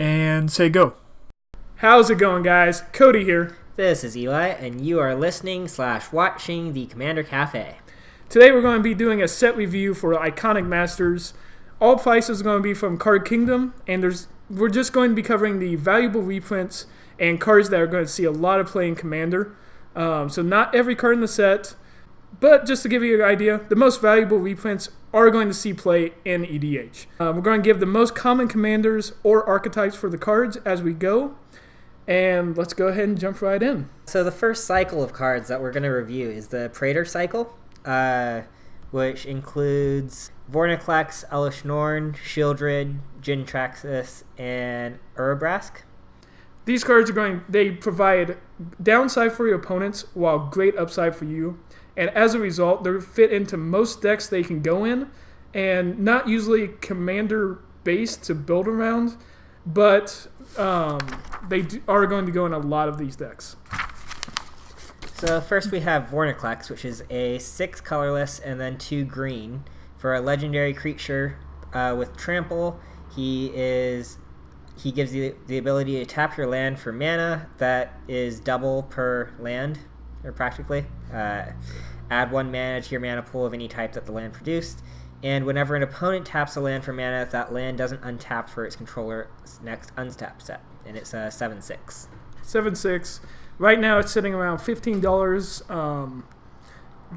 And say go. How's it going, guys? Cody here. This is Eli, and you are listening/watching the Commander Cafe. Today we're going to be doing a set review for Iconic Masters. All prices are going to be from Card Kingdom, and we're just going to be covering the valuable reprints and cards that are going to see a lot of play in Commander. So not every card in the set, but just to give you an idea, the most valuable reprints are going to see play in EDH. We're going to give the most common commanders or archetypes for the cards as we go. And let's go ahead and jump right in. So the first cycle of cards that we're going to review is the Praetor cycle, which includes Warnock Lux, Elisnorn, Shieldred, Jintraxis, and Urabrask. These cards they provide downside for your opponents while great upside for you. And as a result, they're fit into most decks they can go in, and not usually commander-based to build around, but they are going to go in a lot of these decks. So first we have Warnock Lux, which is a 6 colorless and then 2 green for a legendary creature with trample. He gives you the ability to tap your land for mana that is double per land, or practically. Add 1 mana to your mana pool of any type that the land produced. And whenever an opponent taps a land for mana, that land doesn't untap for its controller's next untap step. And it's a 7/6. 7/6. Right now it's sitting around $15.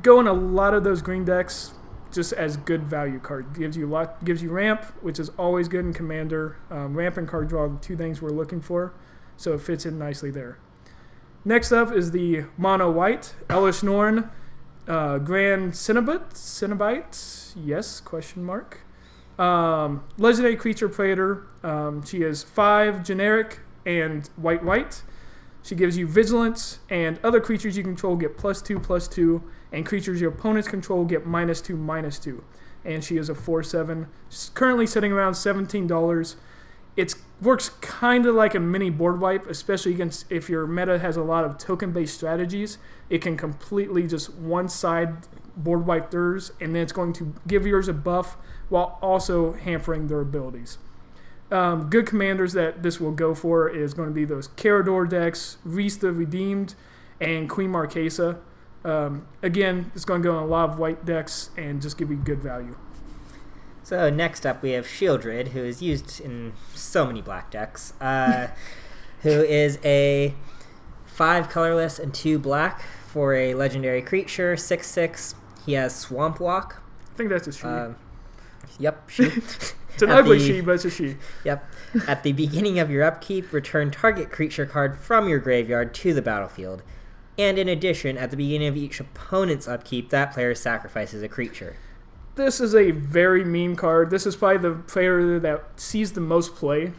Go in a lot of those green decks just as good value card. Gives you ramp, which is always good in Commander. Ramp and card draw are the two things we're looking for, so it fits in nicely there. Next up is the mono white Elisnorn Grand Cenobite. Yes? Question mark. Legendary creature Praetor. She is 5 generic and white. She gives you vigilance, and other creatures you control get +2/+2, and creatures your opponents control get -2/-2. And she is a 4/7. She's currently sitting around $17. It works kind of like a mini board wipe, especially against if your meta has a lot of token-based strategies. It can completely just one-side board wipe theirs, and then it's going to give yours a buff while also hampering their abilities. Good commanders that this will go for is going to be those Carador decks, Reese the Redeemed, and Queen Marquesa. Again, it's going to go in a lot of white decks and just give you good value. So next up we have Shieldred, who is used in so many black decks, who is a 5 colorless and 2 black for a legendary creature, 6/6. He has Swamp Walk. I think that's a she. Yep, she. It's an ugly she, but it's a she. Yep. At the beginning of your upkeep, return target creature card from your graveyard to the battlefield. And in addition, at the beginning of each opponent's upkeep, that player sacrifices a creature. This is a very mean card. This is probably the player that sees the most play.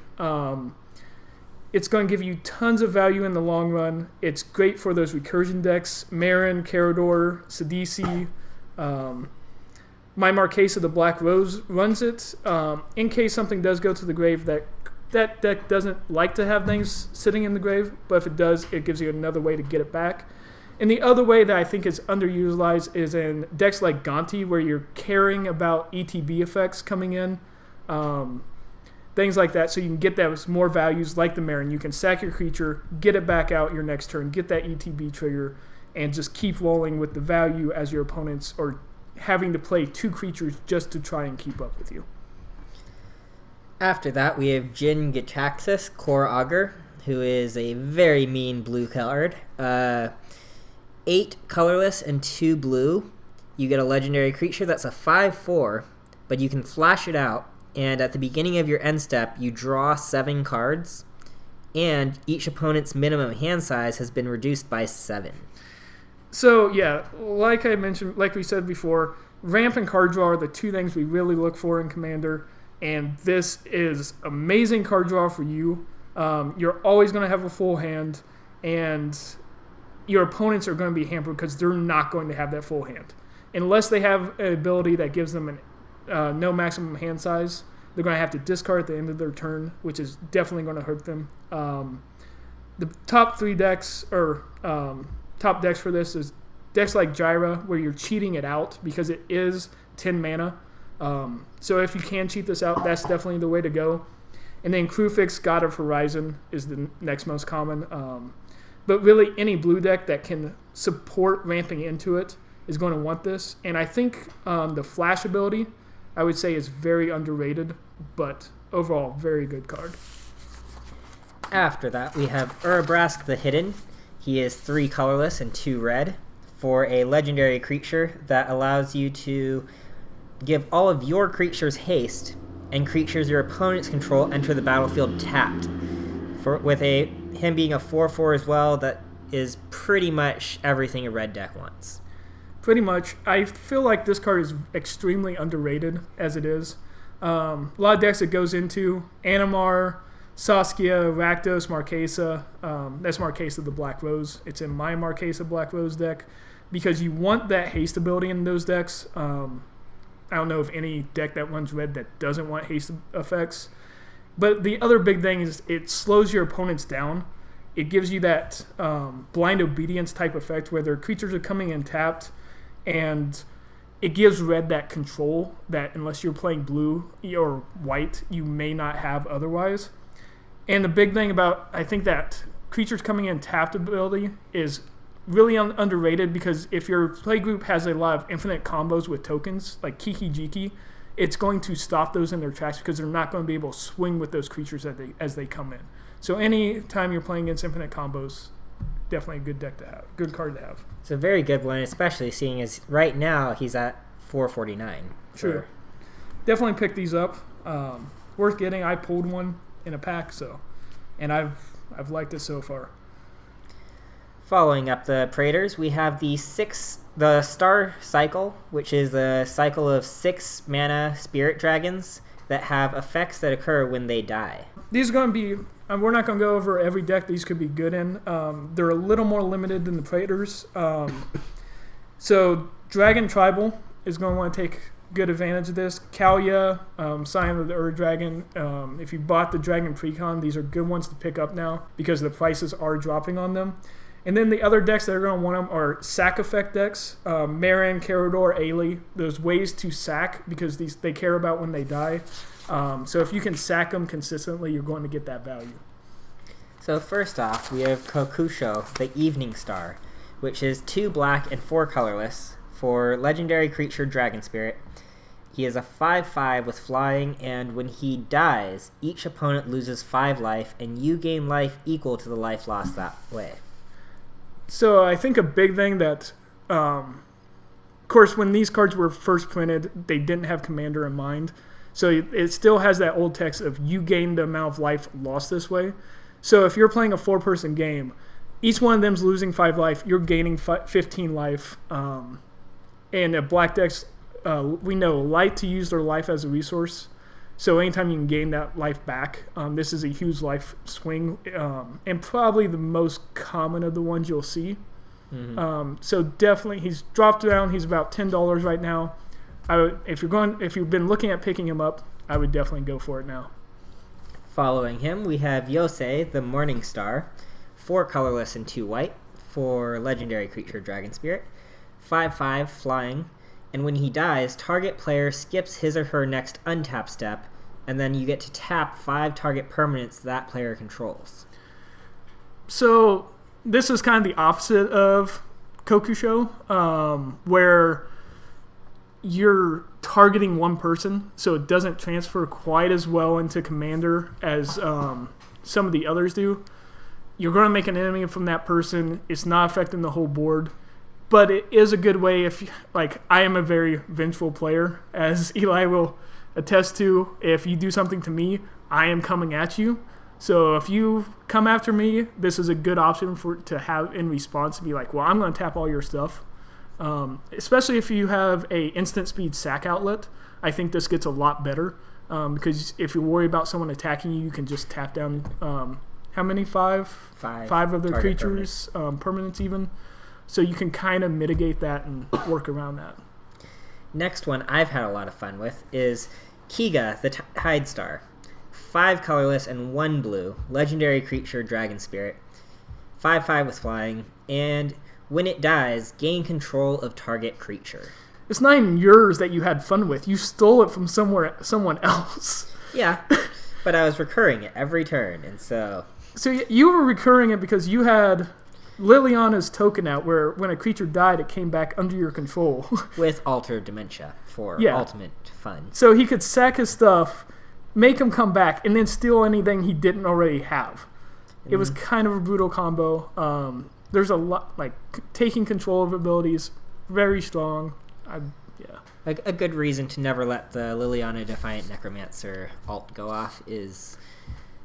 It's going to give you tons of value in the long run. It's great for those recursion decks. Marin, Carador, Sidisi. My Marquesa, the Black Rose, runs it. In case something does go to the grave, that deck doesn't like to have things sitting in the grave, but if it does, it gives you another way to get it back. And the other way that I think is underutilized is in decks like Gonti, where you're caring about ETB effects coming in. Things like that, so you can get those more values like the Marin. You can sack your creature, get it back out your next turn, get that ETB trigger, and just keep rolling with the value as your opponents are having to play 2 creatures just to try and keep up with you. After that, we have Jinju, Core Augur, who is a very mean blue card. 8 colorless and 2 blue. You get a legendary creature that's a 5/4, but you can flash it out, and at the beginning of your end step, you draw 7 cards, and each opponent's minimum hand size has been reduced by 7. So, yeah, like I mentioned, like we said before, ramp and card draw are the 2 things we really look for in Commander, and this is amazing card draw for you. You're always going to have a full hand, and your opponents are going to be hampered because they're not going to have that full hand. Unless they have an ability that gives them no maximum hand size, they're going to have to discard at the end of their turn, which is definitely going to hurt them. The top 3 decks, or top decks for this, is decks like Gyra, where you're cheating it out because it is 10 mana. So if you can cheat this out, that's definitely the way to go. And then Crewfix, God of Horizon, is the next most common. But really, any blue deck that can support ramping into it is going to want this. And I think the Flash ability, I would say, is very underrated, but overall, very good card. After that, we have Urabrask the Hidden. He is 3 colorless and 2 red for a legendary creature that allows you to give all of your creatures haste, and creatures your opponents control enter the battlefield tapped. With him being a 4/4 as well, that is pretty much everything a red deck wants. Pretty much. I feel like this card is extremely underrated as it is. A lot of decks it goes into: Animar, Saskia, Rakdos, Marquesa. That's Marquesa the Black Rose. It's in my Marquesa Black Rose deck because you want that haste ability in those decks. I don't know of any deck that runs red that doesn't want haste effects. But the other big thing is it slows your opponents down. It gives you that blind obedience type effect where their creatures are coming in tapped, and it gives red that control that unless you're playing blue or white, you may not have otherwise. And the big thing about, I think, that creatures coming in tapped ability is really underrated because if your play group has a lot of infinite combos with tokens, like Kiki Jiki, it's going to stop those in their tracks because they're not going to be able to swing with those creatures as they come in. So any time you're playing against infinite combos, definitely a good deck to have, good card to have. It's a very good one, especially seeing as right now he's at 449. Sure. Definitely pick these up. Worth getting. I pulled one in a pack, and I've liked it so far. Following up the Praetors, we have the Star Cycle, which is a cycle of 6 mana spirit dragons that have effects that occur when they die. These are going to be, we're not going to go over every deck these could be good in. They're a little more limited than the Praetors. So Dragon Tribal is going to want to take good advantage of this. Kalia, Scion of the Ur Dragon. If you bought the Dragon Precon, these are good ones to pick up now because the prices are dropping on them. And then the other decks that are going to want them are sack effect decks. Marin, Carador, Ailey. There's ways to sack because they care about when they die. So if you can sack them consistently, you're going to get that value. So first off, we have Kokusho, the Evening Star, which is 2 black and 4 colorless for legendary creature Dragon Spirit. He is a 5/5 with flying, and when he dies, each opponent loses 5 life, and you gain life equal to the life lost that way. So I think a big thing that, of course, when these cards were first printed, they didn't have Commander in mind. So it still has that old text of you gain the amount of life lost this way. So if you're playing a 4-person game, each one of them's losing 5 life, you're gaining 15 life. And black decks, we know, like to use their life as a resource. So anytime you can gain that life back, this is a huge life swing, and probably the most common of the ones you'll see. Mm-hmm. So definitely, he's dropped down. He's about $10 right now. If you've been looking at picking him up, I would definitely go for it now. Following him, we have Yose the Morningstar, 4 colorless and 2 white for legendary creature Dragon Spirit, 5/5 flying. And when he dies, target player skips his or her next untap step, and then you get to tap 5 target permanents that player controls. So this is kind of the opposite of Kokusho, where you're targeting one person, so it doesn't transfer quite as well into Commander as some of the others do. You're going to make an enemy from that person. It's not affecting the whole board. But it is a good way if, like, I am a very vengeful player, as Eli will attest to. If you do something to me, I am coming at you. So if you come after me, this is a good option to have in response to be like, well, I'm going to tap all your stuff. Especially if you have a instant speed sack outlet, I think this gets a lot better. Because if you worry about someone attacking you, you can just tap down, how many? 5? 5 of their creatures, permanents even. So you can kind of mitigate that and work around that. Next one I've had a lot of fun with is Kega the Hide Star. 5 colorless and 1 blue, legendary creature Dragon Spirit. 5/5 with flying, and when it dies, gain control of target creature. It's not even yours that you had fun with. You stole it from someone else. Yeah. But I was recurring it every turn, and so... So you were recurring it because you had Liliana's token out where when a creature died, it came back under your control. With Altered Dementia for ultimate fun. So he could sack his stuff, make him come back, and then steal anything he didn't already have. It was kind of a brutal combo. There's a lot, like, taking control of abilities, very strong. A good reason to never let the Liliana Defiant Necromancer alt go off is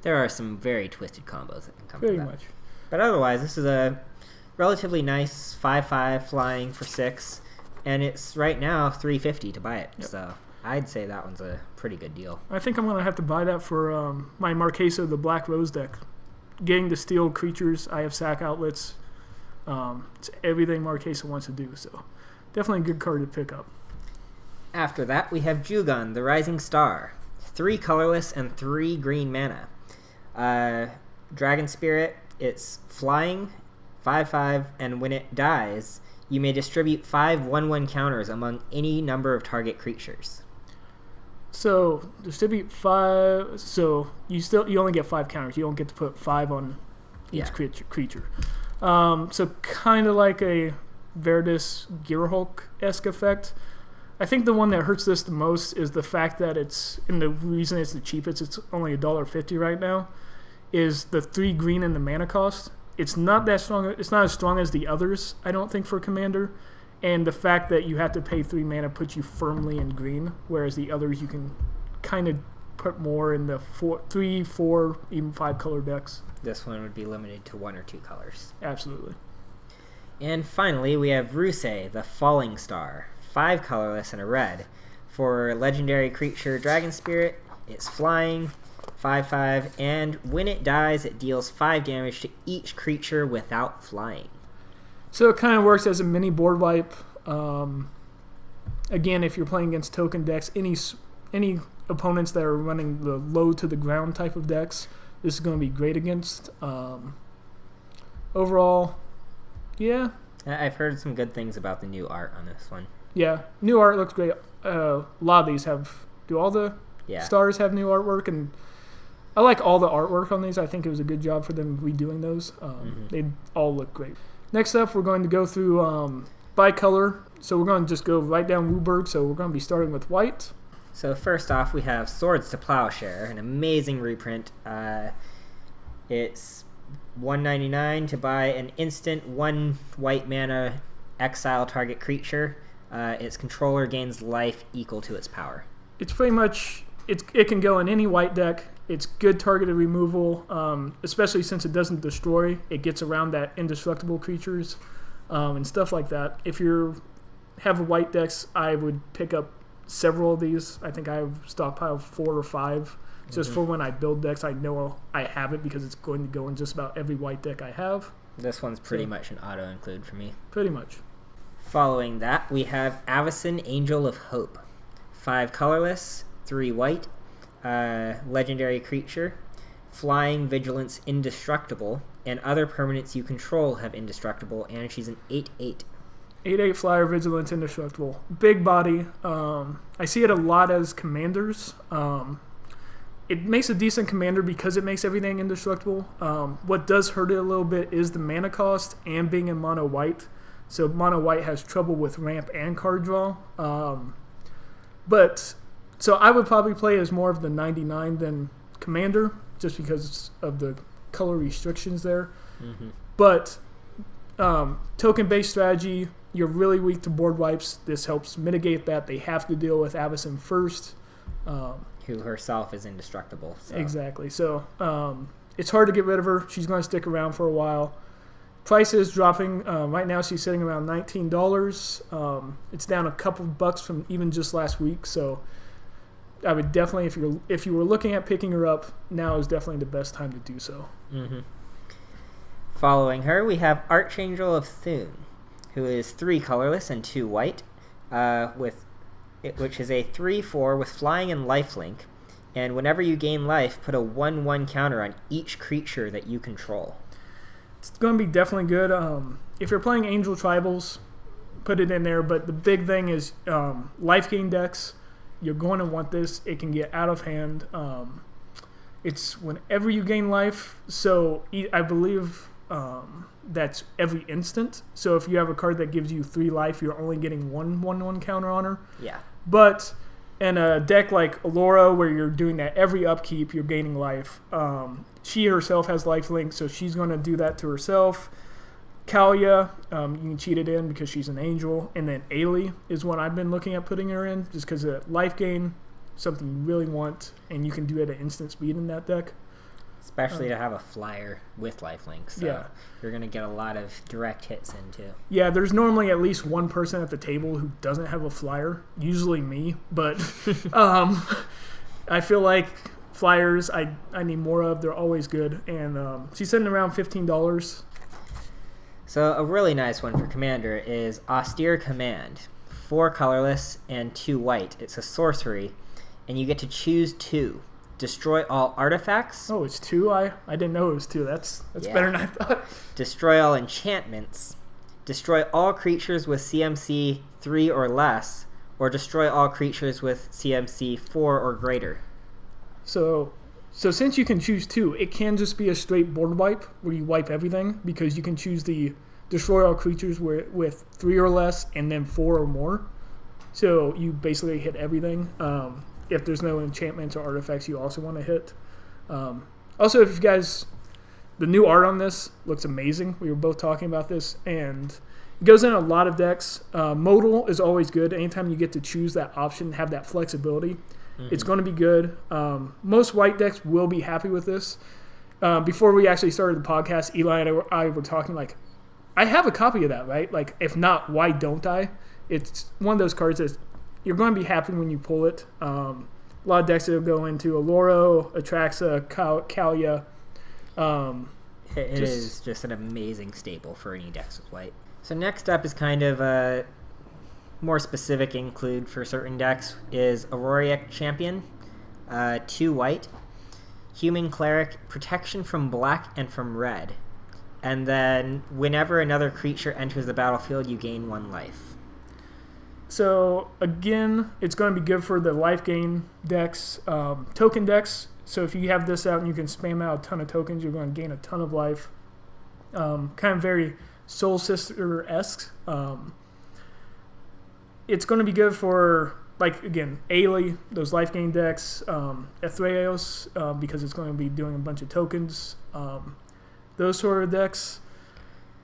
there are some very twisted combos that can come Very from that. much. But otherwise, this is a relatively nice 5/5 flying for 6, and it's right now $350 to buy it. Yep. So I'd say that one's a pretty good deal. I think I'm going to have to buy that for my Marquesa, the Black Rose deck. Getting to steal creatures, I have sack outlets. It's everything Marquesa wants to do, so definitely a good card to pick up. After that, we have Jewgun, the Rising Star. 3 colorless and 3 green mana. Dragon Spirit, it's flying, 5/5, and when it dies, you may distribute 5 1/1 counters among any number of target creatures. So distribute 5. So you only get 5 counters. You don't get to put 5 on each creature. So kind of like a Verdus Gearhulk-esque effect. I think the one that hurts this the most is the fact that and the reason it's the cheapest, it's only $1.50 right now, is the 3 green and the mana cost. It's not that strong. It's not as strong as the others, I don't think, for Commander. And the fact that you have to pay 3 mana puts you firmly in green, whereas the others you can kind of put more in the 3, 4, even 5 color decks. This one would be limited to 1 or 2 colors. Absolutely. And finally, we have Ruse, the Falling Star. 5 colorless and a red. For legendary creature Dragon Spirit, it's flying, 5/5, and when it dies, it deals 5 damage to each creature without flying. So it kind of works as a mini board wipe. Again, if you're playing against token decks, any opponents that are running the low to the ground type of decks, this is going to be great against. Overall, yeah. I've heard some good things about the new art on this one. Yeah, new art looks great. A lot of these do all the stars have new artwork? And I like all the artwork on these. I think it was a good job for them redoing those. They all look great. Next up, we're going to go through by color. So we're going to just go right down Wooburg. So we're going to be starting with white. So first off, we have Swords to Plowshare, an amazing reprint. It's $1.99 to buy an instant 1 white mana exile target creature. Its controller gains life equal to its power. It's pretty much, it can go in any white deck. It's good targeted removal, especially since it doesn't destroy. It gets around that indestructible creatures and stuff like that. If you have white decks, I would pick up several of these. I think I have stockpiled 4 or 5 just for when I build decks. I know I have it because it's going to go in just about every white deck I have. This one's pretty much an auto-include for me. Pretty much. Following that, we have Alison, Angel of Hope. 5 colorless, 3 white, legendary creature, flying, vigilance, indestructible, and other permanents you control have indestructible, and she's an 8/8. 8/8 flyer, vigilance, indestructible. Big body. I see it a lot as commanders. It makes a decent commander because it makes everything indestructible. What does hurt it a little bit is the mana cost and being in mono white. So mono white has trouble with ramp and card draw. So I would probably play as more of the 99 than commander, just because of the color restrictions there. But token-based strategy, you're really weak to board wipes. This helps mitigate that. They have to deal with Alison first. Who herself is indestructible. So. Exactly. So it's hard to get rid of her. She's going to stick around for a while. Price is dropping. Right now she's sitting around $19. It's down a couple bucks from even just last week. So I would definitely, if you were looking at picking her up, now is definitely the best time to do so. Following her, we have Archangel of Food, who is 3 colorless and 2 white, which is a 3/4 with flying and lifelink. And whenever you gain life, put a 1/1 counter on each creature that you control. It's going to be definitely good. If you're playing Angel Tribals, put it in there. But the big thing is life gain decks. You're going to want this. It can get out of hand. It's whenever you gain life. So I believe that's every instant. So if you have a card that gives you 3 life, you're only getting 1/1/1 counter on her. Yeah. But in a deck like Allura, where you're doing that every upkeep, you're gaining life. She herself has lifelink, so she's going to do that to herself. Kalia, you can cheat it in because she's an angel. And then Ailey is what I've been looking at putting her in, just because of life gain, something you really want, and you can do it at instant speed in that deck. Especially to have a flyer with lifelink, so you're going to get a lot of direct hits into. Yeah, there's normally at least one person at the table who doesn't have a flyer, usually me, but I feel like flyers I need more of. They're always good, and she's sitting around $15. So a really nice one for Commander is Austere Command. 4 colorless and 2 white. It's a sorcery, and you get to choose 2. Destroy all artifacts. Oh, it's 2? I didn't know it was 2. That's better than I thought. Destroy all enchantments. Destroy all creatures with CMC 3 or less, or destroy all creatures with CMC 4 or greater. So since you can choose 2, it can just be a straight board wipe where you wipe everything, because you can choose the destroy all creatures with 3 or less and then 4 or more. So you basically hit everything. If there's no enchantments or artifacts you also want to hit. Also, if you guys, the new art on this looks amazing. We were both talking about this, and it goes in a lot of decks. Modal is always good. Anytime you get to choose that option, have that flexibility, it's going to be good. Most white decks will be happy with this. Before we actually started the podcast, Eli and I were talking like, I have a copy of that, right? Like, if not, why don't I? It's one of those cards that you're going to be happy when you pull it. A lot of decks that will go into Allura, Atraxa, Kalia. It is just an amazing staple for any decks with white. So next up is kind of a more specific include for certain decks is Auroric Champion, 2 white, Human Cleric, protection from black and from red. And then whenever another creature enters the battlefield, you gain 1 life. So, again, it's going to be good for the life gain decks, token decks. So if you have this out and you can spam out a ton of tokens, you're going to gain a ton of life. Kind of very Soul Sister-esque. It's going to be good for, like, again, Ailey, those life gain decks, Ethreos, because it's going to be doing a bunch of tokens. Those sort of decks.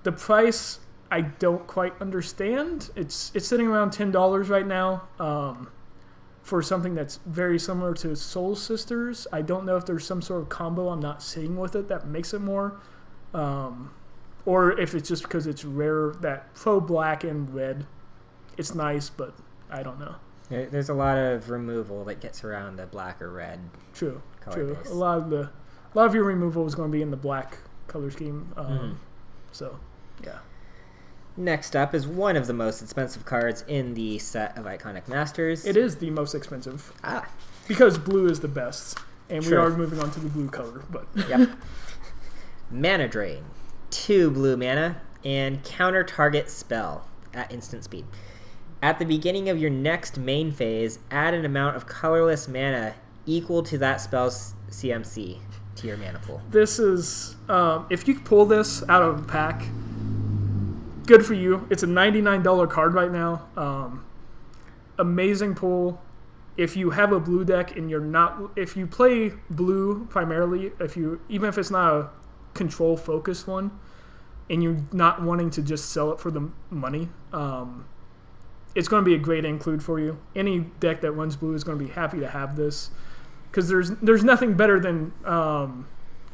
The price, I don't quite understand. It's sitting around $10 right now for something that's very similar to Soul Sisters. I don't know if there's some sort of combo I'm not seeing with it that makes it more. Or if it's just because it's rare, that pro black and red. It's nice, but I don't know. There's a lot of removal that gets around the black or red. True. Base. A lot of your removal is going to be in the black color scheme. So, yeah. Next up is one of the most expensive cards in the set of Iconic Masters. It is the most expensive. Because blue is the best. And we are moving on to the blue color. But Yep. Mana Drain. 2 blue mana and counter target spell at instant speed. At the beginning of your next main phase, add an amount of colorless mana equal to that spell's CMC to your mana pool. This is, if you pull this out of a pack, good for you. It's a $99 card right now. Amazing pull. If you have a blue deck and if you play blue primarily, even if it's not a control focused one, and you're not wanting to just sell it for the money, it's going to be a great include for you. Any deck that runs blue is going to be happy to have this, because there's nothing better than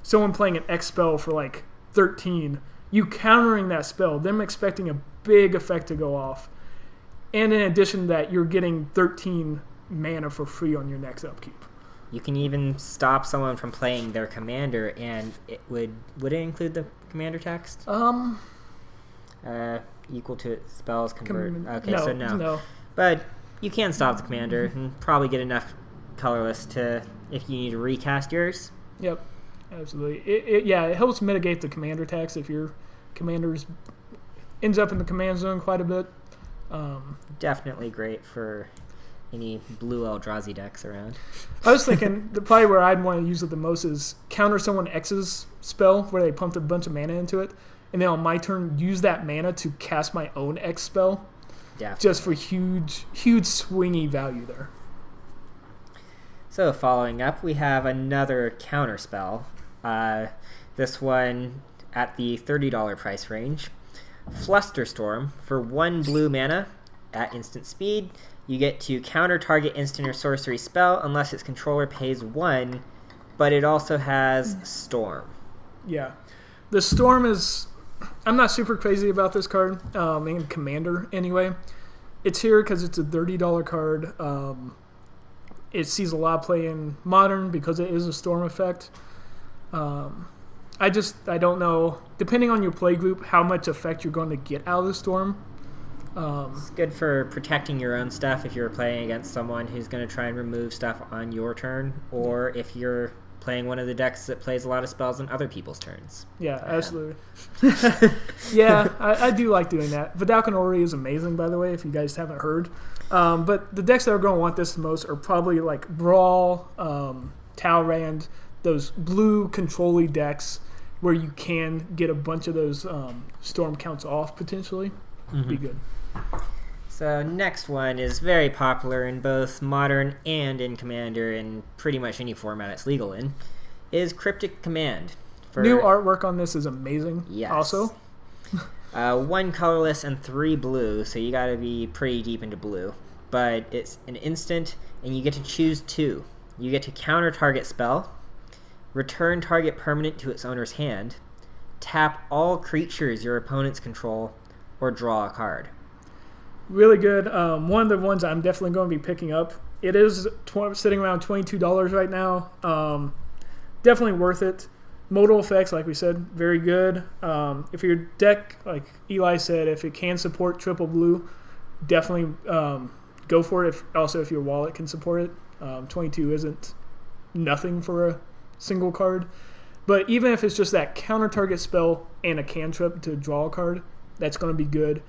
someone playing an X spell for like 13, you countering that spell, them expecting a big effect to go off, and in addition to that, you're getting 13 mana for free on your next upkeep. You can even stop someone from playing their commander, and it would it include the commander text? Equal to spells convert. No. But you can stop the commander and probably get enough colorless to if you need to recast yours. Yep, absolutely. It helps mitigate the commander tax if your commander's ends up in the command zone quite a bit. Definitely great for any blue Eldrazi decks around. I was thinking probably where I'd want to use it the most is counter someone X's spell where they pumped a bunch of mana into it, and then on my turn use that mana to cast my own X spell. Definitely. Just for huge swingy value there. So following up, we have another counter spell. This one at the $30 price range. Fluster Storm. For 1 blue mana at instant speed, you get to counter target instant or sorcery spell unless its controller pays 1, but it also has Storm. Yeah. The Storm is... I'm not super crazy about this card, in Commander anyway. It's here because it's a $30 card. It sees a lot of play in Modern because it is a Storm effect. I don't know, depending on your play group, how much effect you're going to get out of the Storm. It's good for protecting your own stuff if you're playing against someone who's going to try and remove stuff on your turn, or if you're playing one of the decks that plays a lot of spells on other people's turns. Yeah, absolutely. Yeah, I do like doing that. Vidalcan Ori is amazing, by the way, if you guys haven't heard. But the decks that are going to want this the most are probably like Brawl, Talrand, those blue control-y decks where you can get a bunch of those Storm counts off, potentially. Be good. So next one is very popular in both Modern and in Commander, and pretty much any format it's legal in, is Cryptic Command. New artwork on this is amazing. Yes. Also. 1 colorless and 3 blue, so you gotta be pretty deep into blue. But it's an instant, and you get to choose 2. You get to counter target spell, return target permanent to its owner's hand, tap all creatures your opponents control, or draw a card. Really good. One of the ones I'm definitely going to be picking up. It is sitting around $22 right now. Definitely worth it. Modal effects, like we said, very good. If your deck, like Eli said, if it can support triple blue, definitely go for it. If your wallet can support it. 22 isn't nothing for a single card. But even if it's just that counter target spell and a cantrip to draw a card, that's going to be good.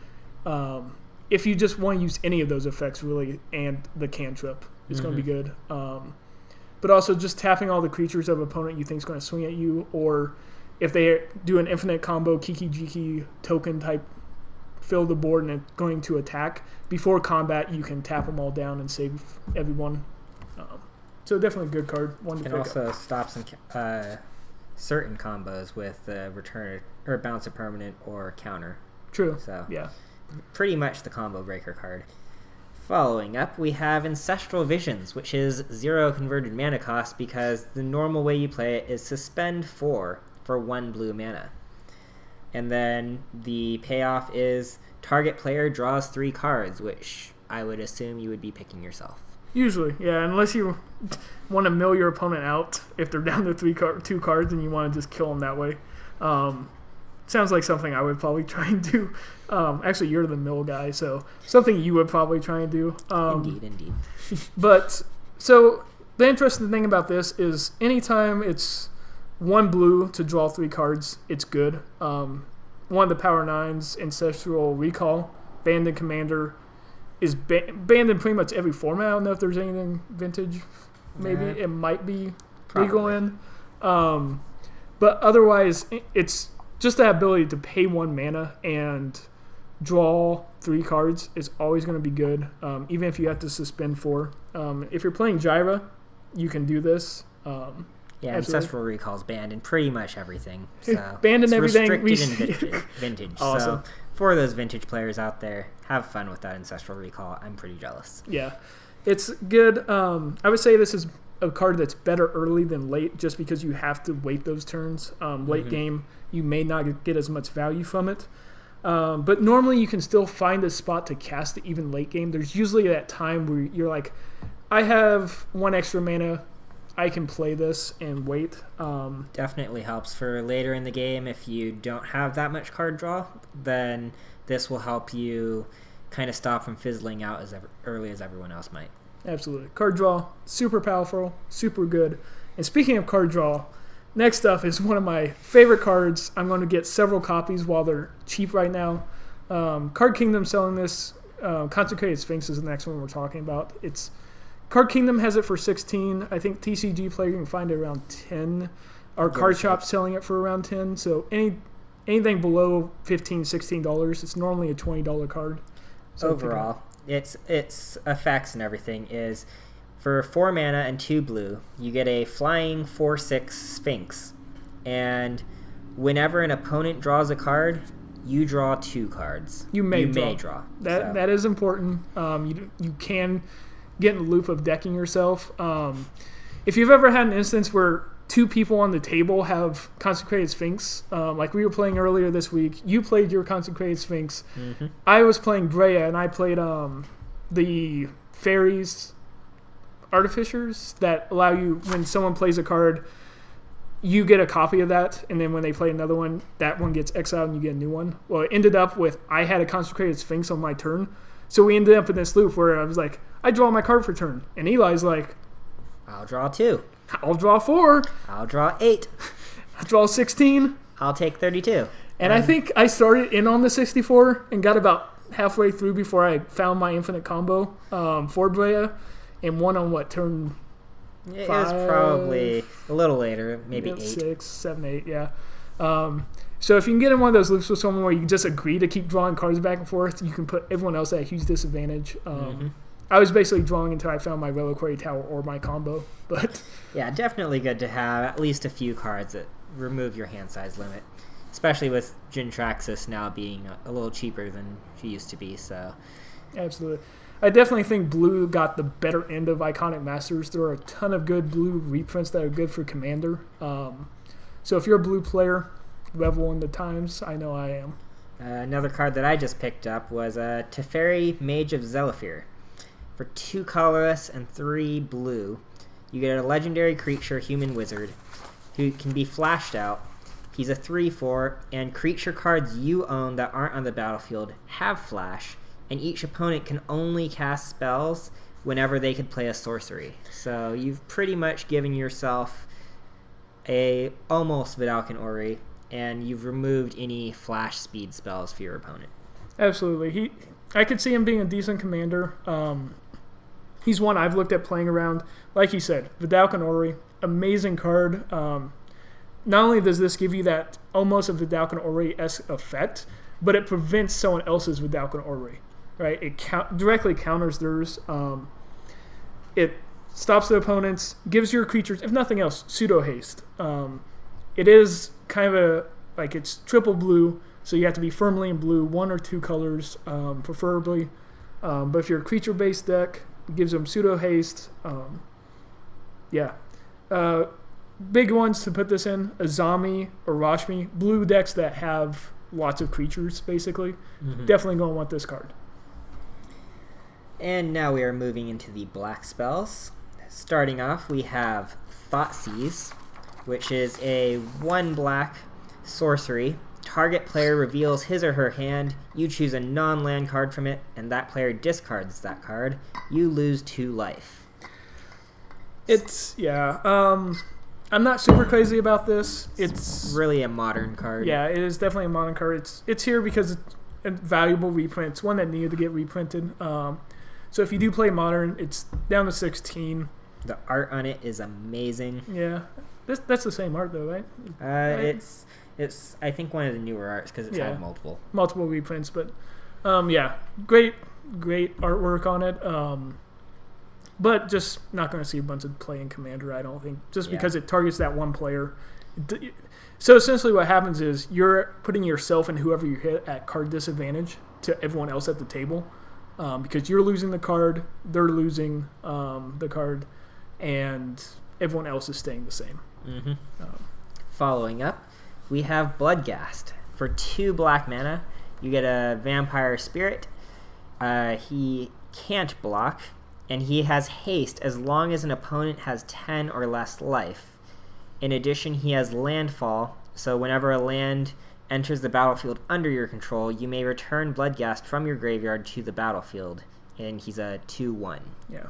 If you just want to use any of those effects, really, and the cantrip, it's going to be good. But also just tapping all the creatures of opponent you think is going to swing at you, or if they do an infinite combo, Kiki Jiki token type, fill the board and it's going to attack, before combat you can tap them all down and save everyone. So definitely a good card. One to pick up. It also stops certain combos with return or bounce a permanent or counter. True. So yeah. Pretty much the combo breaker card. Following up, we have Ancestral Visions, which is 0 converted mana cost because the normal way you play it is suspend 4 for 1 blue mana. And then the payoff is target player draws 3 cards, which I would assume you would be picking yourself. Usually, yeah, unless you want to mill your opponent out if they're down to 2 cards and you want to just kill them that way. Sounds like something I would probably try and do. Actually, you're the mill guy, so something you would probably try and do. Indeed. But, so, the interesting thing about this is anytime it's 1 blue to draw 3 cards, it's good. One of the Power 9's, Ancestral Recall, banned in Commander, is banned in pretty much every format. I don't know if there's anything Vintage. Maybe it might be legal in. But otherwise, it's just that ability to pay 1 mana and draw 3 cards is always going to be good, even if you have to suspend 4. If you're playing Gyra, you can do this. Yeah, Ancestral Recall's banned in pretty much everything. So banned in everything. Restricted in Vintage. Awesome. So for those Vintage players out there, have fun with that Ancestral Recall. I'm pretty jealous. Yeah, it's good. I would say this is a card that's better early than late, just because you have to wait those turns. Late game, you may not get as much value from it. But normally you can still find a spot to cast it even late game. There's usually that time where you're like, I have 1 extra mana, I can play this and wait. Definitely helps for later in the game. If you don't have that much card draw, then this will help you kind of stop from fizzling out as early as everyone else might. Absolutely. Card draw, super powerful, super good. And speaking of card draw, next up is one of my favorite cards. I'm going to get several copies while they're cheap right now. Card Kingdom selling this Consecrated Sphinx is the next one we're talking about. It's Card Kingdom has it for 16. I think TCG Player you can find it around 10. Our card shop's selling it for around 10. So anything below $15, $16, it's normally a $20 card. So overall, its effects and everything is for 4 mana and 2 blue, you get a flying 4/6 Sphinx, and whenever an opponent draws a card, you draw 2 cards. You may draw. That is important. You can get in the loop of decking yourself. If you've ever had an instance where 2 people on the table have Consecrated Sphinx, like we were playing earlier this week, you played your Consecrated Sphinx. Mm-hmm. I was playing Breya, and I played the Fairies Artificers that allow you, when someone plays a card, you get a copy of that, and then when they play another one, that one gets exiled and you get a new one. Well, it ended up with I had a Consecrated Sphinx on my turn, so we ended up in this loop where I was like, I draw my card for turn, and Eli's like, I'll draw 2. I'll draw 4. I'll draw 8. I'll draw 16. I'll take 32. And I think I started in on the 64 and got about halfway through before I found my infinite combo for Breya, and won on turn 5? It was probably a little later, maybe 8. 6, 7, 8, yeah. So if you can get in one of those loops with someone where you can just agree to keep drawing cards back and forth, you can put everyone else at a huge disadvantage. I was basically drawing until I found my Reliquary Tower or my combo. But yeah, definitely good to have at least a few cards that remove your hand size limit, especially with Jintraxis now being a little cheaper than she used to be. So absolutely. I definitely think blue got the better end of Iconic Masters. There are a ton of good blue reprints that are good for Commander. So if you're a blue player, revel in the times. I know I am. Another card that I just picked up was Teferi, Mage of Zelifir. For 2 colorless and 3 blue, you get a legendary creature, human wizard, who can be flashed out. He's a 3/4, and creature cards you own that aren't on the battlefield have flash, and each opponent can only cast spells whenever they could play a sorcery. So you've pretty much given yourself a almost Vidalcan Ori, and you've removed any flash speed spells for your opponent. Absolutely. I could see him being a decent commander. He's one I've looked at playing around. Like you said, Vidalcan Ori, amazing card. Not only does this give you that almost a Vidalcan Ori-esque effect, but it prevents someone else's Vidalcan Ori. Right? It directly counters theirs. It stops the opponents, gives your creatures, if nothing else, pseudo haste. It is kind of it's triple blue, so you have to be firmly in blue, 1 or 2 colors, preferably. But if you're a creature-based deck, it gives them pseudo haste. Big ones to put this in: Azami or Rashmi, blue decks that have lots of creatures, basically. Mm-hmm. Definitely going to want this card. And now we are moving into the black spells. Starting off, we have Foxys, which is a 1 black sorcery. Target player reveals his or her hand. You choose a non-land card from it, and that player discards that card. You lose 2 life. I'm not super crazy about this. It's really a modern card. Yeah, it is definitely a modern card. It's here because it's a valuable reprint. It's one that needed to get reprinted. So if you do play modern, it's down to 16. The art on it is amazing. Yeah, that's the same art though, right? It's I think one of the newer arts because it's had multiple reprints, but great artwork on it. But just not going to see a bunch of play in Commander, I don't think, just because it targets that one player. So essentially what happens is you're putting yourself and whoever you hit at card disadvantage to everyone else at the table, because you're losing the card, they're losing the card, and everyone else is staying the same. Mm-hmm. Following up, we have Bloodguest. For 2 black mana, you get a Vampire Spirit. He can't block, and he has haste as long as an opponent has 10 or less life. In addition, he has landfall, so whenever a land enters the battlefield under your control, you may return Bloodguest from your graveyard to the battlefield, and he's a 2/1. Yeah.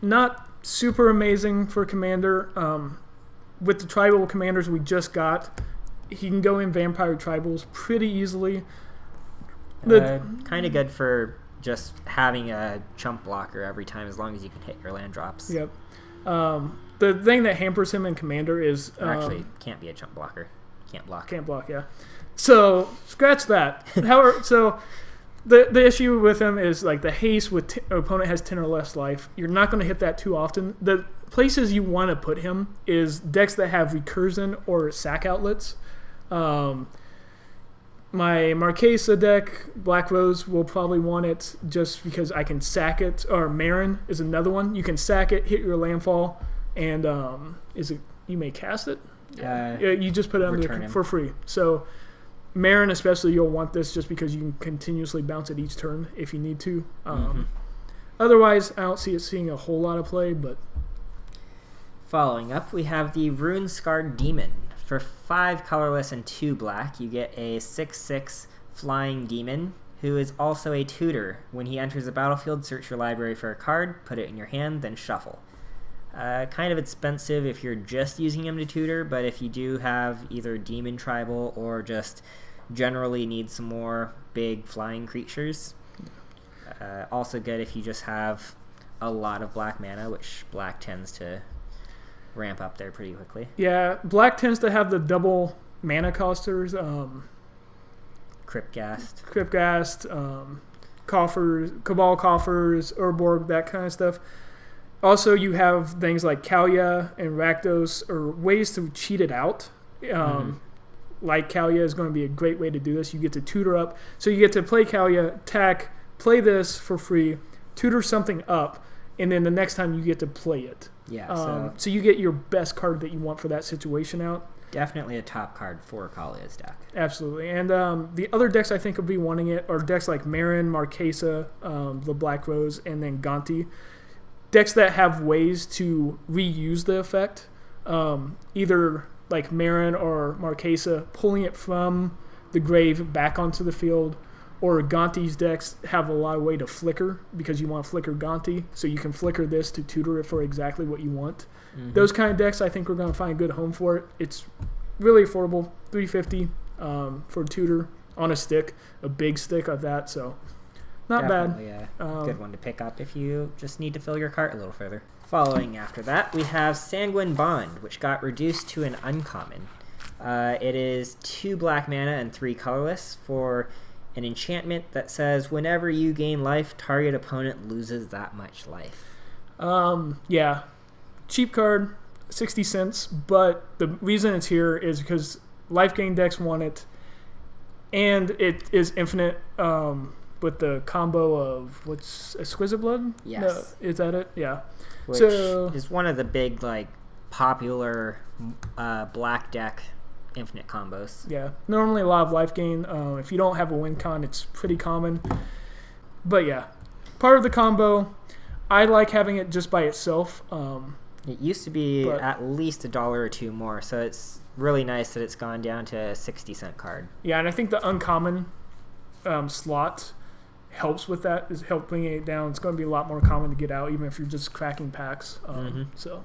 Not super amazing for Commander. With the tribal commanders we just got, he can go in Vampire Tribals pretty easily. Kind of good for just having a chump blocker every time, as long as you can hit your land drops. Yep. The thing that hampers him in Commander is... actually, can't be a chump blocker. Can't block. Can't block, yeah. So, scratch that. However, so... The issue with him is like the haste with opponent has 10 or less life. You're not going to hit that too often. The places you want to put him is decks that have recursion or sack outlets. My Marquesa deck, Black Rose, will probably want it just because I can sack it. Or Marin is another one. You can sack it, hit your landfall, and you may cast it? You just put it under for free. So... Marin especially, you'll want this just because you can continuously bounce it each turn if you need to. Otherwise, I don't see it seeing a whole lot of play, but... Following up, we have the Rune Scarred Demon. For 5 colorless and 2 black, you get a 6/6 flying demon who is also a tutor. When he enters the battlefield, search your library for a card, put it in your hand, then shuffle. Kind of expensive if you're just using him to tutor, but if you do have either demon tribal or just generally need some more big flying creatures. Also good if you just have a lot of black mana, which black tends to ramp up there pretty quickly. Yeah, black tends to have the double mana costers. Cryptgast, coffers, Cabal coffers, Urborg, that kind of stuff. Also, you have things like Kalia and Rakdos, or ways to cheat it out. Like Kalia is going to be a great way to do this. You get to tutor up. So you get to play Kalia, attack, play this for free, tutor something up, and then the next time you get to play it. Yeah. So you get your best card that you want for that situation out. Definitely a top card for Kalia's deck. Absolutely. And the other decks I think will be wanting it are decks like Marin, Marquesa, the Black Rose, and then Gonti. Decks that have ways to reuse the effect, either like Marin or Marquesa, pulling it from the grave back onto the field, or Gonti's decks have a lot of way to flicker because you want to flicker Gonti, so you can flicker this to tutor it for exactly what you want. Those kind of decks, I think we're going to find a good home for it. It's really affordable, $350 for tutor on a stick, a big stick of that, so... Not Definitely bad. A good one to pick up if you just need to fill your cart a little further. Following after that, we have Sanguine Bond, which got reduced to an uncommon. It is 2 black mana and 3 colorless for an enchantment that says whenever you gain life, target opponent loses that much life. Yeah. Cheap card, 60 cents, but the reason it's here is because life gain decks want it, and it is infinite. With the combo of what's Exquisite Blood? Yes. No, is that it? Yeah. Which is one of the big popular black deck infinite combos. Yeah. Normally a lot of life gain. If you don't have a win con, it's pretty common. But yeah, part of the combo. I like having it just by itself. It used to be at least $1 or $2 more, so it's really nice that it's gone down to a 60-cent card. Yeah, and I think the uncommon slot helps with that, is helping it down. It's going to be a lot more common to get out, even if you're just cracking packs. So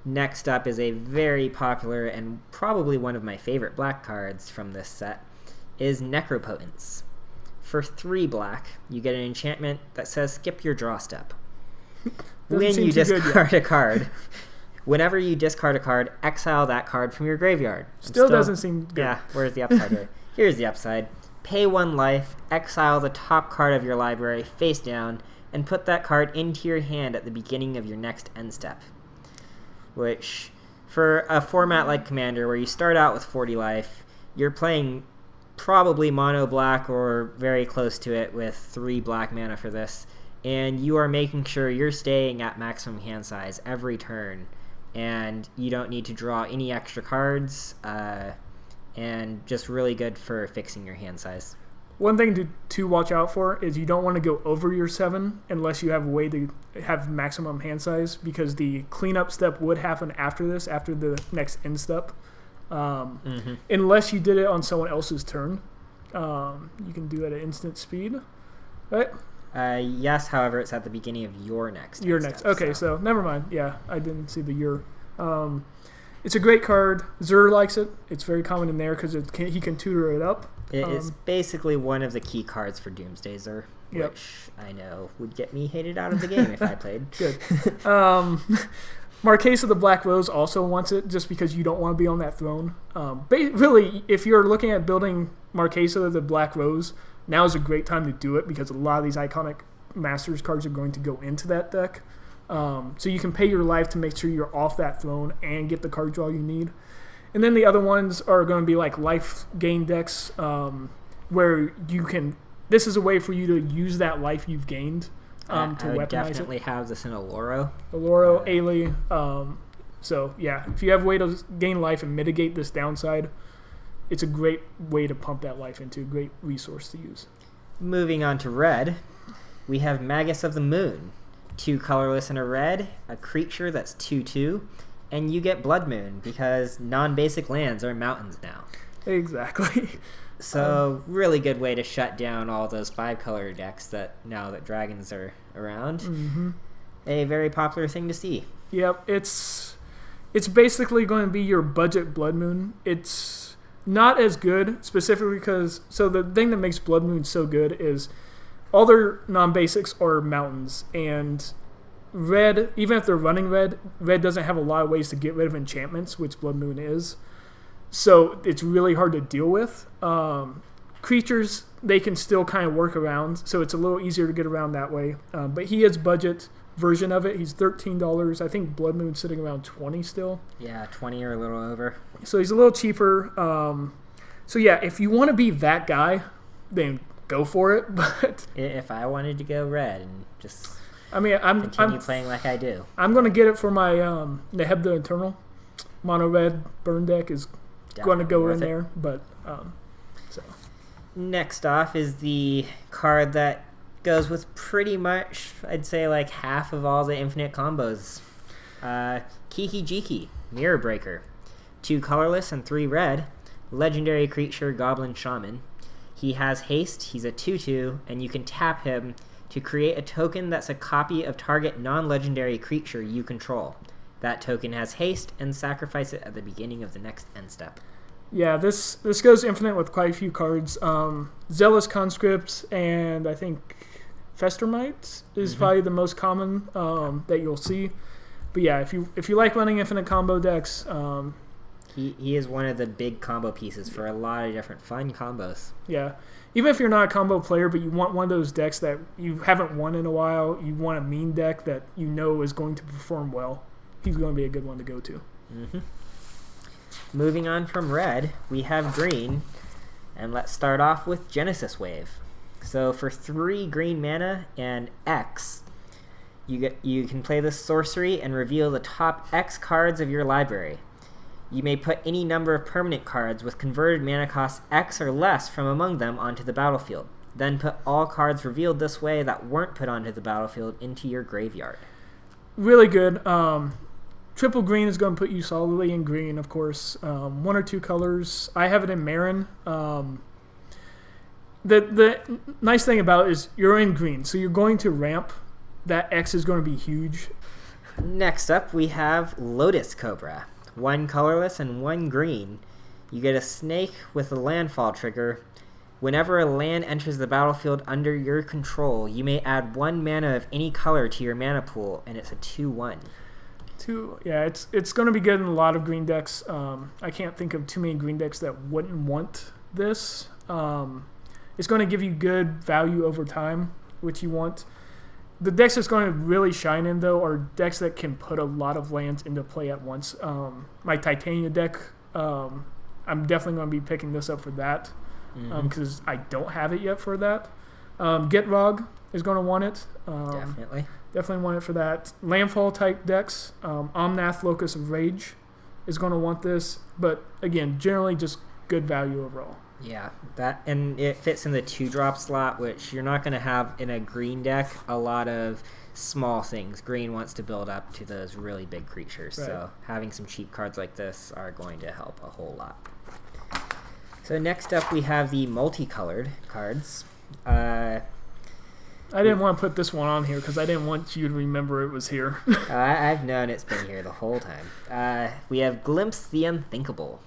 next up is a very popular and probably one of my favorite black cards from this set, is Necropotence. For 3 black, you get an enchantment that says skip your draw step. When you discard a card, whenever you discard a card, exile that card from your graveyard. Still doesn't seem good. Yeah, where's the upside here? Here's the upside. Pay 1 life, exile the top card of your library face down, and put that card into your hand at the beginning of your next end step. Which, for a format like Commander, where you start out with 40 life, you're playing probably mono black or very close to it with 3 black mana for this, and you are making sure you're staying at maximum hand size every turn, and you don't need to draw any extra cards, and just really good for fixing your hand size. One thing to watch out for is you don't want to go over your 7 unless you have a way to have maximum hand size, because the cleanup step would happen after this, after the next end step. Unless you did it on someone else's turn. You can do it at instant speed, right? Yes, however, it's at the beginning of your next. Your next. Okay, so never mind. Yeah, I didn't see the your. It's a great card. Zur likes it. It's very common in there because he can tutor it up. It is basically one of the key cards for Doomsdazer, Yep. which I know would get me hated out of the game if I played. Good. Marquesa the Black Rose also wants it just because you don't want to be on that throne. Really, if you're looking at building Marquesa the Black Rose, now is a great time to do it because a lot of these iconic Masters cards are going to go into that deck. So you can pay your life to make sure you're off that throne and get the card draw you need. And then the other ones are going to be like life gain decks where you can... This is a way for you to use that life you've gained to I would weaponize definitely it. have this in Alloro. Alloro, Ailey. So, yeah, if you have a way to gain life and mitigate this downside, it's a great way to pump that life into a great resource to use. Moving on to red, we have Magus of the Moon. 2 colorless and a red, a creature that's 2/2, and you get Blood Moon because non-basic lands are mountains now. Exactly. So, really good way to shut down all those 5-color decks that now that dragons are around. Mm-hmm. A very popular thing to see. Yep, it's basically going to be your budget Blood Moon. It's not as good, specifically because... So the thing that makes Blood Moon so good is all their non-basics are mountains, and red, even if they're running red doesn't have a lot of ways to get rid of enchantments, which Blood Moon is. So it's really hard to deal with. Creatures, they can still kind of work around, so it's a little easier to get around that way. But he has budget version of it. He's $13. I think Blood Moon's sitting around $20 still. Yeah, 20 or a little over. So he's a little cheaper. So yeah, if you want to be that guy, then go for it. But If I wanted to go red and just I'm playing like I do. I'm going to get it for my Neheb the Eternal. Mono red burn deck is going to go in there. But so Next off is the card that goes with pretty much, I'd say, like half of all the infinite combos. Kiki Jiki, Mirror Breaker. 2 colorless and 3 red. Legendary creature, Goblin Shaman. He has haste, he's a 2/2, and you can tap him to create a token that's a copy of target non-legendary creature you control. That token has haste, and sacrifice it at the beginning of the next end step. yeah, this goes infinite with quite a few cards. Zealous Conscripts and I think Festermite is probably the most common that you'll see. But yeah, if you like running infinite combo decks, He is one of the big combo pieces for a lot of different fun combos. yeah. Even if you're not a combo player, but you want one of those decks that you haven't won in a while, you want a mean deck that you know is going to perform well, he's going to be a good one to go to. Mm-hmm. Moving on from red, we have green, and let's start off with Genesis Wave. So for 3 green mana and X, you can play this sorcery and reveal the top X cards of your library. You may put any number of permanent cards with converted mana cost X or less from among them onto the battlefield. Then put all cards revealed this way that weren't put onto the battlefield into your graveyard. Really good. Triple green is going to put you solidly in green, of course. 1 or 2 colors. I have it in Marin. The nice thing about it is you're in green, so you're going to ramp. That X is going to be huge. Next up, we have Lotus Cobra. 1 colorless and 1 green. You get a snake with a landfall trigger. Whenever a land enters the battlefield under your control, you may add 1 mana of any color to your mana pool, and it's a 2/1. Yeah, it's going to be good in a lot of green decks. I can't think of too many green decks that wouldn't want this. It's going to give you good value over time, which you want. The decks that's going to really shine in, though, are decks that can put a lot of lands into play at once. My Titania deck, I'm definitely going to be picking this up for that because I don't have it yet for that. Gitrog is going to want it. Definitely want it for that. Landfall type decks, Omnath Locus of Rage is going to want this. But again, generally just good value overall. Yeah, and it fits in the 2-drop slot, which you're not going to have in a green deck. A lot of small things. Green wants to build up to those really big creatures, right. So having some cheap cards like this are going to help a whole lot. So next up we have the multicolored cards. I didn't want to put this one on here because I didn't want you to remember it was here. I've known it's been here the whole time. We have Glimpse the Unthinkable.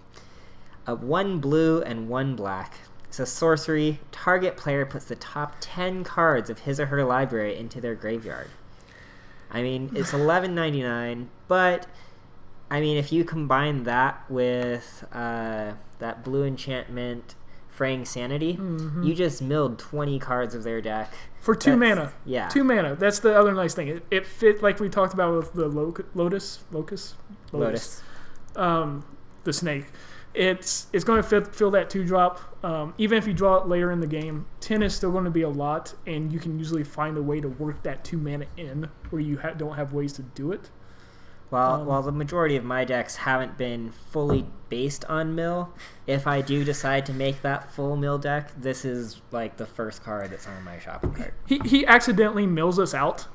1 blue and 1 black. It's a sorcery. Target player puts the top 10 cards of his or her library into their graveyard. I mean, it's $11.99, but I mean, if you combine that with that blue enchantment, Fraying Sanity, you just milled 20 cards of their deck. For 2 mana. Yeah. 2 mana. That's the other nice thing. It fit, like we talked about with the Lotus. The snake. It's going to fill that 2-drop. Even if you draw it later in the game, 10 is still going to be a lot, and you can usually find a way to work that 2 mana in where you don't have ways to do it. While the majority of my decks haven't been fully based on mill, if I do decide to make that full mill deck, this is like the first card that's on my shopping cart. He accidentally mills us out.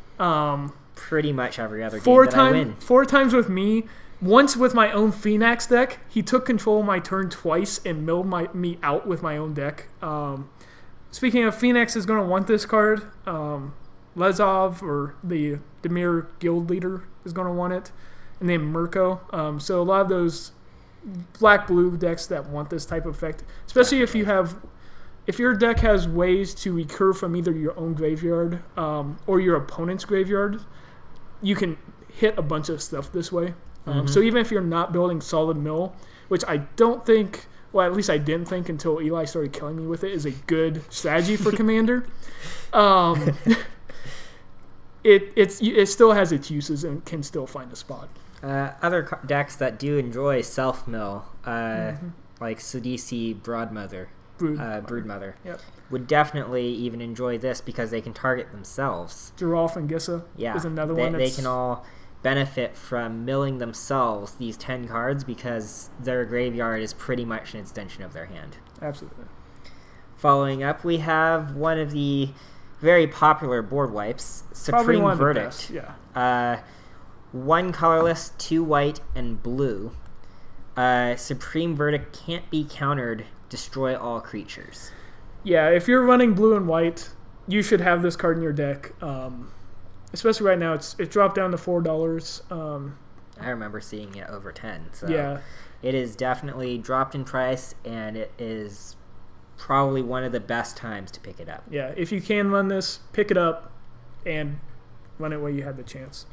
Pretty much every other game that I win. 4 times with me. Once with my own Phoenix deck, he took control of my turn twice and milled me out with my own deck. Speaking of, Phoenix is going to want this card. Lezov, or the Demir guild leader, is going to want it. And then Mirko. So a lot of those black-blue decks that want this type of effect, especially if your deck has ways to recur from either your own graveyard or your opponent's graveyard, you can hit a bunch of stuff this way. So even if you're not building solid mill, which I don't think, well, at least I didn't think until Eli started killing me with it, is a good strategy for Commander. It still has its uses and can still find a spot. Other decks that do enjoy self-mill, like Sidisi Broodmother, would definitely even enjoy this because they can target themselves. Giraffe and Gissa is another one. They can all benefit from milling themselves these 10 cards because their graveyard is pretty much an extension of their hand. Absolutely. Following up, we have one of the very popular board wipes, Supreme Verdict. 1 colorless, 2 white, and blue. Supreme Verdict can't be countered. Destroy all creatures. Yeah, if you're running blue and white, you should have this card in your deck. Especially right now, it dropped down to $4. I remember seeing it over 10. So yeah, it is definitely dropped in price, and it is probably one of the best times to pick it up. Yeah, if you can run this, pick it up and run it while you have the chance.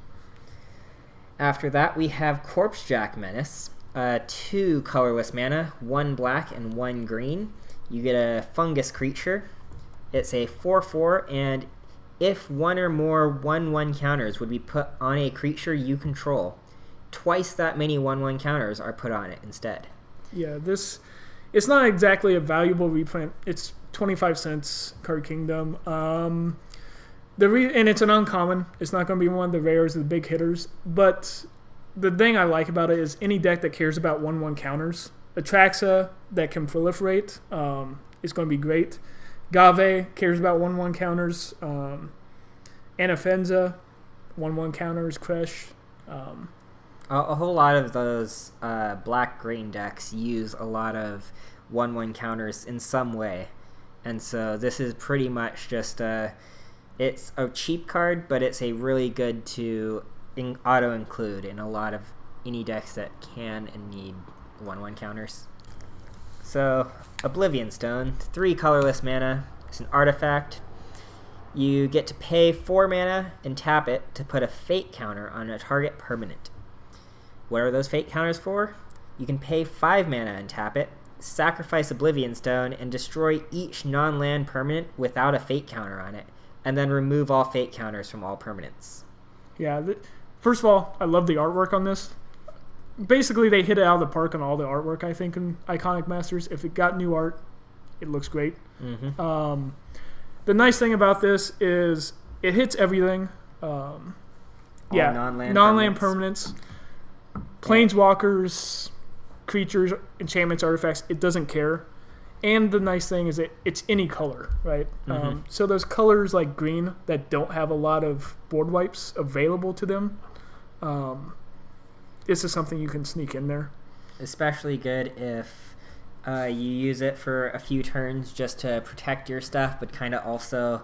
After that, we have Corpsejack Menace. 2 colorless mana, 1 black and 1 green. You get a fungus creature. It's a 4/4, and if one or more 1/1 counters would be put on a creature you control, twice that many 1/1 counters are put on it instead. Yeah, it's not exactly a valuable reprint. It's 25 cents, Card Kingdom. And it's an uncommon. It's not going to be one of the rares, the big hitters. But the thing I like about it is any deck that cares about 1/1 counters. Atraxa that can proliferate is going to be great. Gave cares about 1/1 counters. Anafenza, 1/1 counters. Kresh. A whole lot of those black-green decks use a lot of 1/1 counters in some way. And so this is pretty much just it's a cheap card, but it's a really good to auto-include in a lot of any decks that can and need 1/1 counters. So, Oblivion Stone, 3 colorless mana. It's an artifact. You get to pay 4 mana and tap it to put a fate counter on a target permanent. What are those fate counters for? You can pay 5 mana and tap it, sacrifice Oblivion Stone, and destroy each non-land permanent without a fate counter on it, and then remove all fate counters from all permanents. Yeah, first of all, I love the artwork on this. Basically, they hit it out of the park on all the artwork, I think, in Iconic Masters. If it got new art, it looks great. The nice thing about this is it hits everything. Non-land permanents. Planeswalkers, creatures, enchantments, artifacts, it doesn't care. And the nice thing is it's any color, right? So those colors like green that don't have a lot of board wipes available to them, this is something you can sneak in there. Especially good if you use it for a few turns just to protect your stuff, but kind of also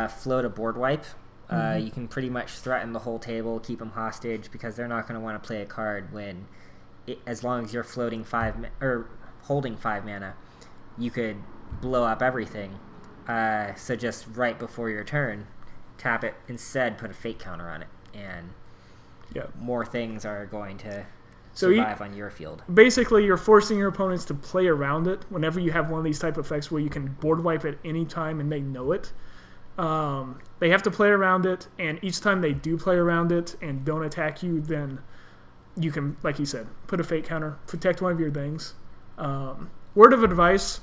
float a board wipe. You can pretty much threaten the whole table, keep them hostage, because they're not going to want to play a card as long as you're floating 5 or holding 5 mana, you could blow up everything. So just right before your turn, tap it instead, put a fate counter on it, and more things are going to survive on your field. Basically, you're forcing your opponents to play around it whenever you have one of these type of effects where you can board wipe at any time and they know it. They have to play around it, and each time they do play around it and don't attack you, then you can, like you said, put a fate counter, protect one of your things. Word of advice,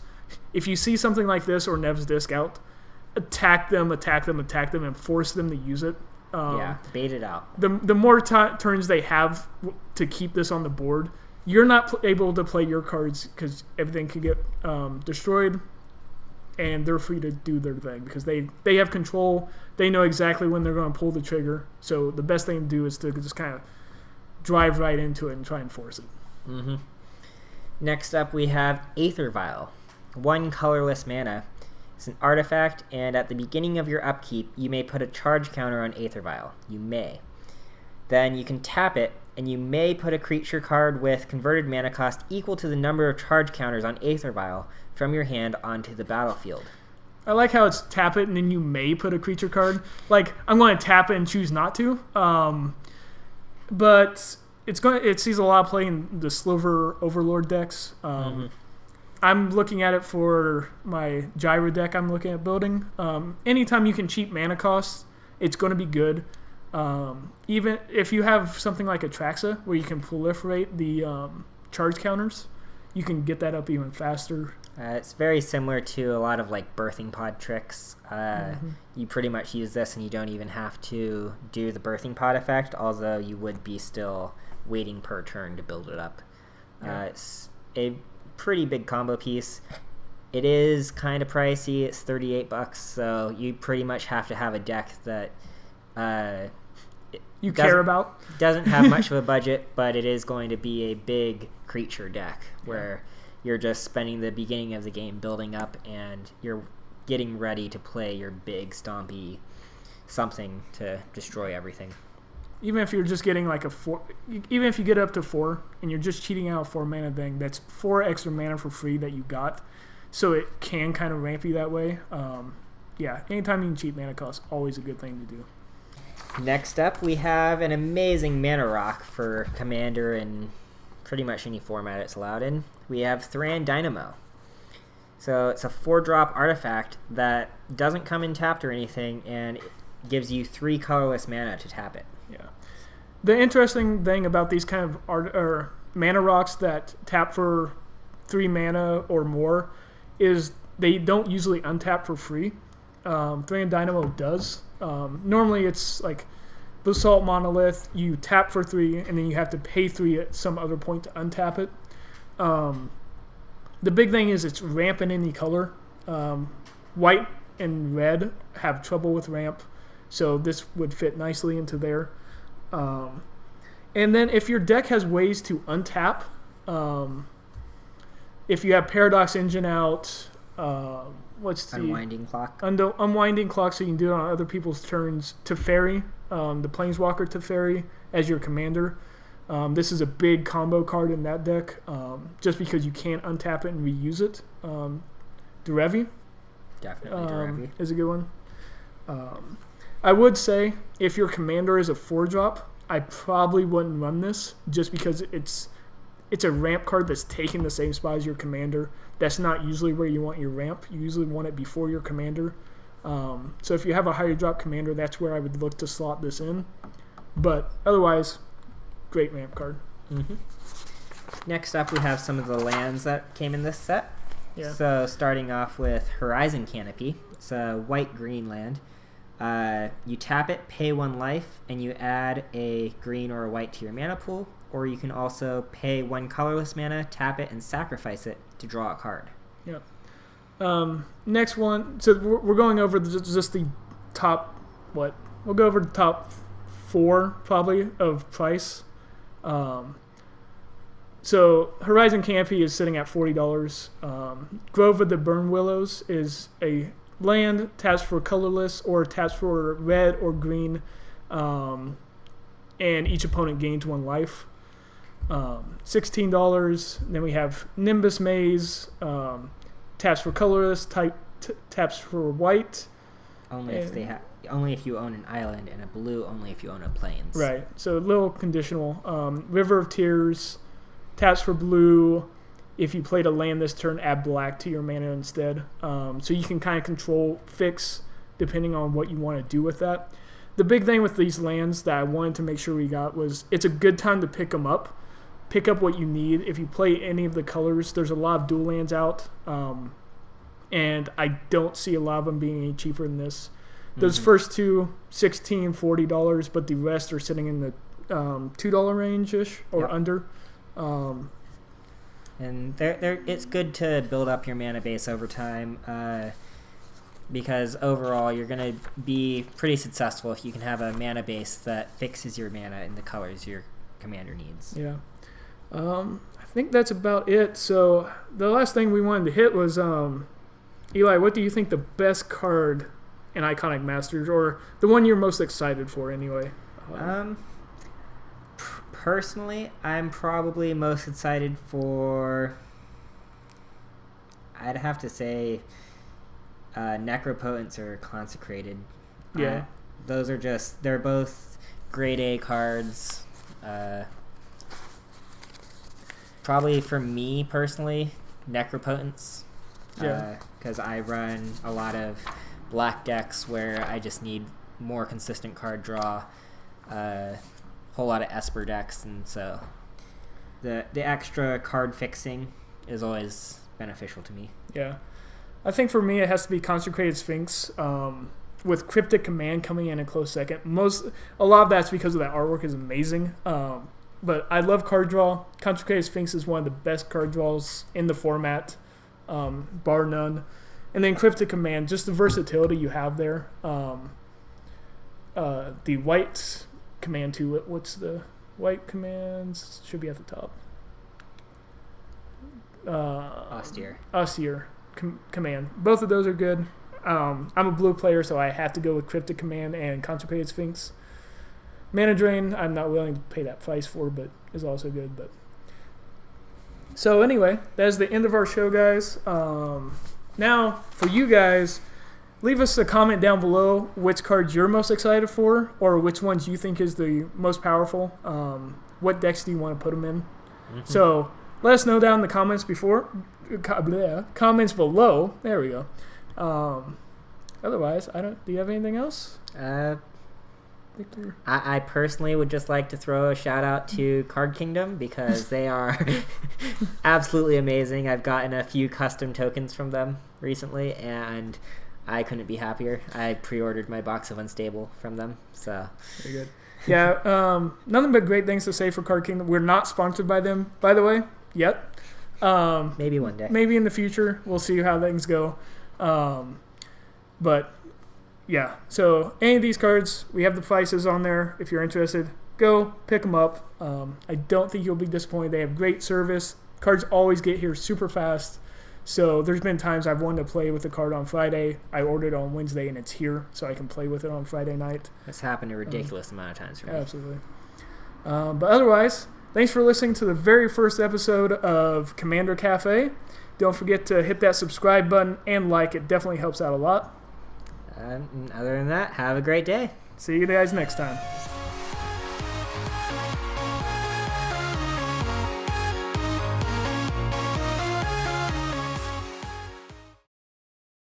if you see something like this or Nev's Disc out, attack them, and force them to use it. Bait it out. The more turns they have to keep this on the board, you're not able to play your cards because everything could get destroyed, and they're free to do their thing because they have control. They know exactly when they're going to pull the trigger. So the best thing to do is to just kind of drive right into it and try and force it. Mm-hmm. Next up, we have Aether Vial. 1 colorless mana. It's an artifact, and at the beginning of your upkeep, you may put a charge counter on Aether Vial. You may. Then you can tap it, and you may put a creature card with converted mana cost equal to the number of charge counters on Aether Vial from your hand onto the battlefield. I like how it's tap it, and then you may put a creature card. Like, I'm going to tap it and choose not to. But it sees a lot of play in the Sliver Overlord decks. I'm looking at it for my Gyra deck I'm looking at building. Anytime you can cheat mana costs, it's going to be good. Even if you have something like Atraxa, where you can proliferate the charge counters, you can get that up even faster. It's very similar to a lot of like birthing pod tricks. You pretty much use this and you don't even have to do the birthing pod effect, although you would be still waiting per turn to build it up. It's a pretty big combo piece. It is kind of pricey. It's $38, so you pretty much have to have a deck that you care about. Doesn't have much of a budget, but it is going to be a big creature deck where you're just spending the beginning of the game building up, and you're getting ready to play your big stompy something to destroy everything. Even if you're just getting like even if you get up to 4 and you're just cheating out a 4 mana thing, that's 4 extra mana for free that you got. So it can kind of ramp you that way. Anytime you can cheat mana cost, always a good thing to do. Next up, we have an amazing mana rock for Commander in pretty much any format it's allowed in. We have Thran Dynamo. So it's a 4-drop artifact that doesn't come in tapped or anything, and it gives you 3 colorless mana to tap it. Yeah. The interesting thing about these kind of mana rocks that tap for 3 mana or more is they don't usually untap for free. Thran Dynamo does. Normally it's like Basalt Monolith, you tap for 3 and then you have to pay 3 at some other point to untap it. The big thing is it's ramp in any color. White and red have trouble with ramp, so this would fit nicely into there. And then if your deck has ways to untap, if you have Paradox Engine out, Unwinding Clock? Unwinding Clock, so you can do it on other people's turns. Teferi, the Planeswalker Teferi as your commander. This is a big combo card in that deck, just because you can't untap it and reuse it. Derevi. Definitely Derevi. Is a good one. I would say if your commander is a 4-drop, I probably wouldn't run this just because it's a ramp card that's taking the same spot as your commander. That's not usually where you want your ramp. You usually want it before your commander. So if you have a higher drop commander, that's where I would look to slot this in. But otherwise, great ramp card. Mm-hmm. Next up, we have some of the lands that came in this set. Yeah. So starting off with Horizon Canopy. It's a white-green land. You tap it, pay 1 life, and you add a green or a white to your mana pool. Or you can also pay 1 colorless mana, tap it, and sacrifice it to draw a card. Yep. Next one. So we're going over just the top. We'll go over the top 4 probably of price. So Horizon Canopy is sitting at $40. Grove of the Burn Willows is a land, taps for colorless or taps for red or green, and each opponent gains 1 life. $16. Then we have Nimbus Maze, taps for colorless, taps for white. Only if you own an island, and a blue only if you own a plains. Right. So a little conditional. River of Tears, taps for blue. If you played a land this turn, add black to your mana instead. So you can kind of control fix depending on what you want to do with that. The big thing with these lands that I wanted to make sure we got was it's a good time to pick them up. Pick up what you need. If you play any of the colors, there's a lot of dual lands out. And I don't see a lot of them being any cheaper than this. Those first two, $16, $40, but the rest are sitting in the $2 range-ish or under. And it's good to build up your mana base over time because overall you're going to be pretty successful if you can have a mana base that fixes your mana in the colors your commander needs. Yeah. I think that's about it. So the last thing we wanted to hit was, Eli, what do you think the best card in Iconic Masters, or the one you're most excited for anyway? Personally, I'm probably most excited for, I'd have to say, Necropotence or Consecrated. Yeah. Those are they're both grade A cards. Probably for me personally, Necropotence. Yeah. Because I run a lot of black decks where I just need more consistent card draw. Whole lot of Esper decks, and so the extra card fixing is always beneficial to me. Yeah. I think for me it has to be Consecrated Sphinx. With Cryptic Command coming in a close second. A lot of that's because of that artwork is amazing. But I love card draw. Consecrated Sphinx is one of the best card draws in the format, bar none. And then Cryptic Command, just the versatility you have there. The white command too. What's the white commands? Should be at the top. Austere command. Both of those are good. I'm a blue player, so I have to go with Cryptic Command and Consecrated Sphinx. Mana Drain, I'm not willing to pay that price for, but is also good. But so anyway, that is the end of our show, guys. Now, for you guys, leave us a comment down below which cards you're most excited for, or which ones you think is the most powerful. What decks do you want to put them in? So let us know down in the comments comments below. There we go. Otherwise, do you have anything else? I personally would just like to throw a shout out to Card Kingdom because they are absolutely amazing. I've gotten a few custom tokens from them recently, and I couldn't be happier. I pre-ordered my box of Unstable from them, so very good. Yeah, nothing but great things to say for Card Kingdom. We're not sponsored by them, by the way, yet. Maybe one day. Maybe in the future. We'll see how things go. But yeah, so any of these cards, we have the prices on there. If you're interested, go pick them up. I don't think you'll be disappointed. They have great service. Cards always get here super fast. So there's been times I've wanted to play with the card on Friday. I ordered it on Wednesday and it's here, so I can play with it on Friday night. That's happened a ridiculous amount of times for me. Absolutely. But otherwise, thanks for listening to the very first episode of Commander Cafe. Don't forget to hit that subscribe button and like. It definitely helps out a lot. Other than that, have a great day. See you guys next time.